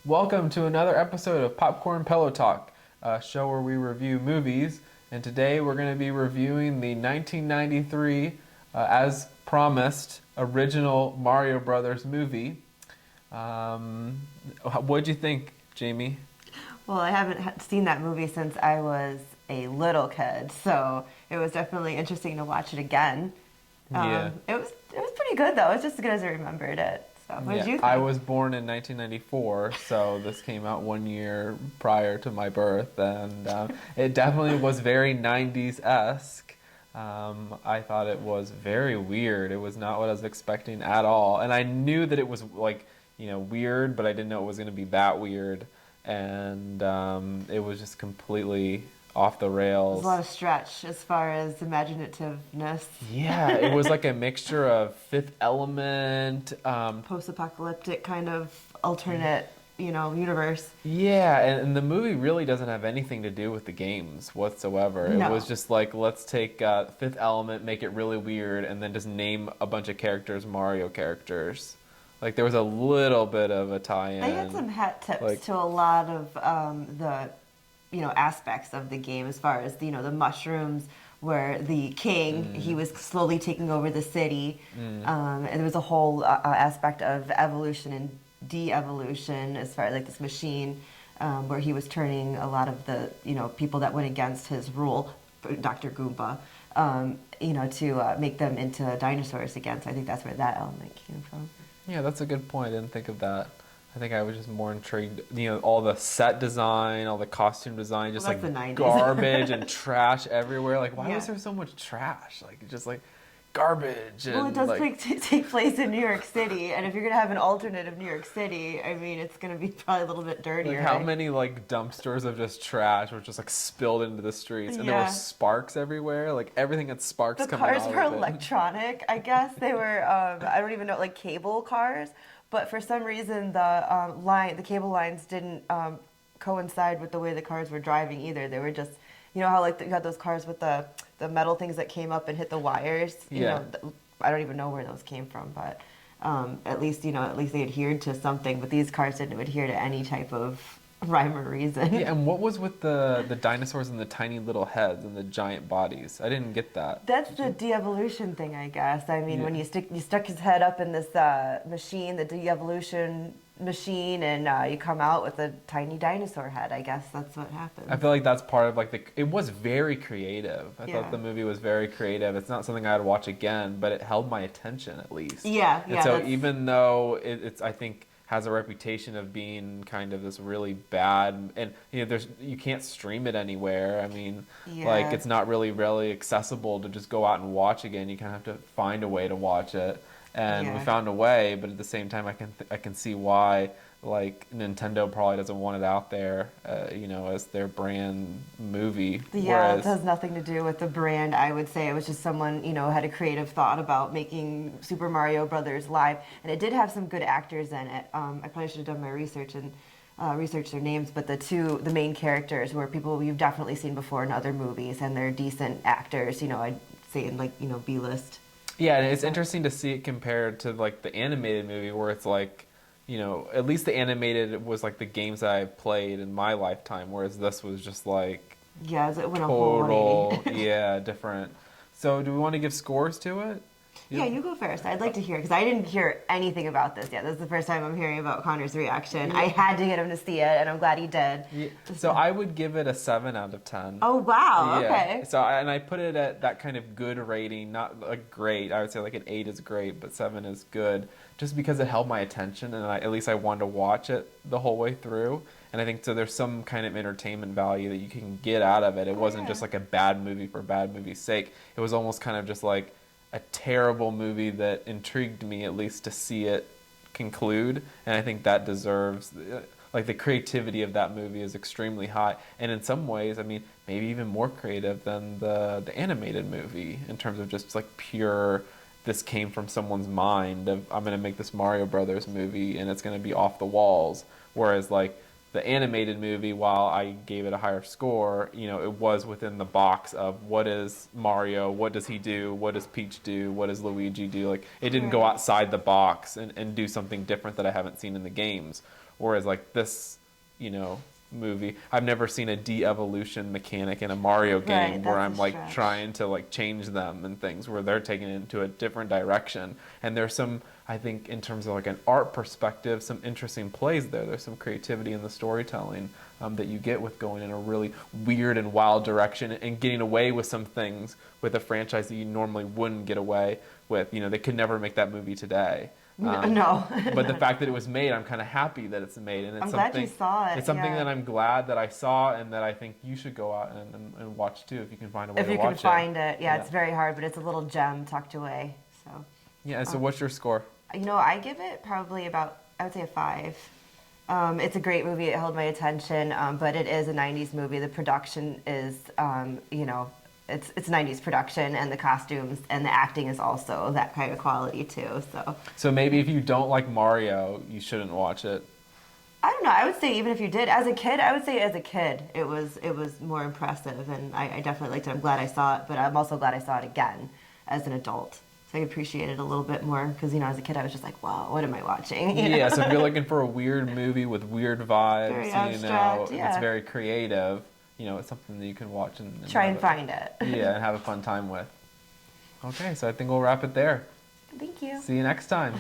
Welcome to another episode of Popcorn Pillow Talk, a show where we review movies. And today we're going to be reviewing the 1993, as promised, original Mario Brothers movie. What'd you think, Jamie? Well, I haven't seen that movie since I was a little kid, so it was definitely interesting to watch it again. Yeah. It was pretty good though. It was just as good as I remembered it. So, what did Yeah, you I think? was born in 1994, so this came out 1 year prior to my birth, and it definitely was very 90s-esque. I thought it was very weird. It was not what I was expecting at all, and I knew that it was like, weird, but I didn't know it was going to be that weird, and it was just completely off the There's a lot rails. of stretch as far as imaginativeness, Yeah, it was like a mixture of Fifth Element, post-apocalyptic kind of alternate, universe. yeah, and the movie really doesn't have anything to do with the games whatsoever. It was No. just like, let's take Fifth Element, make it really weird, and then just name a bunch of characters Mario characters. Like, there was a little bit of a They had tie-in. some hat tips Like, to a lot of the, aspects of the game as far as, the mushrooms where the king, he was slowly taking over the city. And there was a whole aspect of evolution and de-evolution as far as like this machine where he was turning a lot of the, people that went against his rule, Dr. Goomba, to make them into dinosaurs again. So I think that's where that element came from. yeah, that's a good point. I didn't think of that. I think I was just more intrigued, all the set design, all the costume design, Well, just that's like the 90s. garbage and trash everywhere. Like, why was Yeah. there so much trash? Like, just like garbage Well, it and does like, take place in New York City, and if you're gonna have an alternate of New York City, I mean, it's gonna be probably a little bit like dirtier, how right? many like dumpsters of just trash were just like spilled into the streets, and there were Yeah. sparks everywhere. Like everything had sparks The coming cars out were of it. electronic, I guess. They were, I don't even know, like cable cars, but for some reason the cable lines didn't coincide with the way the cars were driving either. They were just, how like you got those cars with the metal things that came up and hit the wires. Yeah. I don't even know where those came from, but at least they adhered to something. But these cars didn't adhere to any type of rhyme or reason. Yeah, and what was with the dinosaurs and the tiny little heads and the giant bodies? I didn't get that. That's Did the you? de-evolution thing, I guess. I mean, Yeah. when you stuck his head up in this machine, the de-evolution machine, and you come out with a tiny dinosaur head. I guess that's what I happens. feel like that's part of like it was very creative. I thought Yeah. the movie was very creative. It's not something I'd watch again, but it held my attention at least. Yeah, And yeah, so that's even though it's I think has a reputation of being kind of this really bad, and there's you can't stream it anywhere. I mean, like yeah, it's not really accessible to just go out and watch again. You kind of have to find a way to watch it. And we yeah, found a way, but at the same time I can see why like Nintendo probably doesn't want it out there, as their brand movie. yeah. It Whereas, has nothing to do with the brand. I would say it was just someone had a creative thought about making Super Mario Brothers live, and it did have some good actors in it. I probably should have done my research and research their names, but the main characters were people you've definitely seen before in other movies, and they're decent actors. I'd say in like B list. yeah, and it's interesting to see it compared to like the animated movie, where it's like, at least the animated was like the games that I played in my lifetime, whereas this was just like Yeah, it went a whole total, 180. yeah, different. So, do we want to give scores to it? Yeah, you go first. I'd like to hear because I didn't hear anything about this yet. This is the first time I'm hearing about Connor's reaction. I had to get him to see it, and I'm glad he did. Yeah. So I would give it a 7 out of 10. Oh wow! Yeah. Okay. So and I put it at that kind of good rating, not like great. I would say like an 8 is great, but 7 is good, just because it held my attention and at least I wanted to watch it the whole way through. And I think so. There's some kind of entertainment value that you can get out of it. It wasn't Yeah. just like a bad movie for bad movie's sake. It was almost kind of just like a terrible movie that intrigued me at least to see it conclude. And I think that deserves like the creativity of that movie is extremely high, and in some ways, I mean, maybe even more creative than the animated movie in terms of just like pure. This came from someone's mind of I'm gonna make this Mario Brothers movie and it's gonna be off the walls. Whereas like the animated movie, while I gave it a higher score, it was within the box of what is Mario, what does he do, what does Peach do, what does Luigi do. Like it didn't go Right. outside the box and do something different that I haven't seen in the games. Whereas like this, you know, movie, I've never seen a de-evolution mechanic in a Mario game Right, where that's I'm a like stretch. trying to like change them and things, where they're taking it into a different direction. And there's some, I think, in terms of like an art perspective, some interesting plays there. There's some creativity in the storytelling that you get with going in a really weird and wild direction and getting away with some things with a franchise that you normally wouldn't get away with. You know, they could never make that movie today. No. But the fact that it was made, I'm kind of happy that it's made, and it's I'm glad something. you saw it, It's something yeah. that I'm glad that I saw, and that I think you should go out and watch too if you can find a way If to you watch can find it, yeah, Yeah. it's very hard, but it's a little gem tucked away. So, Yeah. So what's your score? you know, I give it probably about, I would say a 5. It's a great movie. It held my attention, but it is a 90s movie. The production is, you know, it's 90s production, and the costumes and the acting is also that kind of quality too. So So maybe if you don't like Mario, you shouldn't watch it. I don't know. I would say even if you did, as a kid, I would say as a kid, it was more impressive, and I definitely liked it. I'm glad I saw it, but I'm also glad I saw it again as an adult. So I appreciate it a little bit more because, you know, as a kid, I was just like, wow, what am I watching? You know? Yeah. So if you're looking for a weird movie with weird vibes, Very you know, abstract, it's yeah. very creative. You know, it's something that you can watch and Try have and find it. Yeah, and have a fun time with. Okay, so I think we'll wrap it there. Thank you. See you next time.